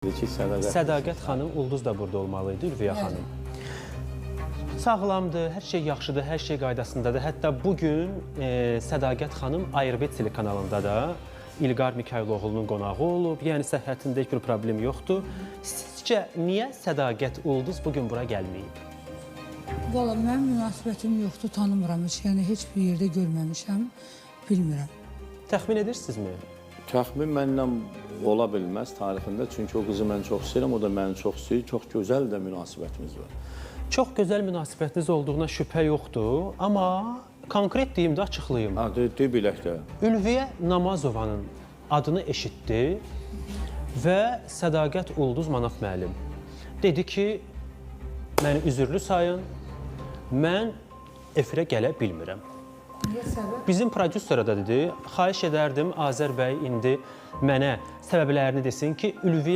Sədaqət xanım, Ulduz da burada olmalıydı, Ülviyə xanım. Sağlamdır, hər şey yaxşıdır, hər şey qaydasındadır. Hətta bugün Sədaqət xanım Ayrbet telekanalında da İlqar Mikayıloğlu'nun qonağı olub. Yəni səhhətində heç bir problem yoxdur. Sizcə, niyə Sədaqət Ulduz bugün bura gəlməyib? Valla mənim münasibətim yoxdur, tanımıram heç. Yəni heç bir yerdə görməmişəm, bilmirəm. Təxmin edirsinizmi? Təxmin mənlə ola bilməz tarixində, çünki o qızı mən çox istəyirəm, o da məni çox istəyir, çox gözəl də münasibətimiz var. Çox gözəl münasibətiniz olduğuna şübhə yoxdur, amma konkret deyim də açıqlayım. De bilək də. Ülviyə Namazovanın adını eşitdi və Sədaqət Ulduz Manaf müəllim dedi ki, məni üzürlü sayın, mən efirə gələ bilmirəm. Bizim prodüsera da dedi, xahiş edərdim Azər bəy indi mənə səbəblərini desin ki, Ülviyə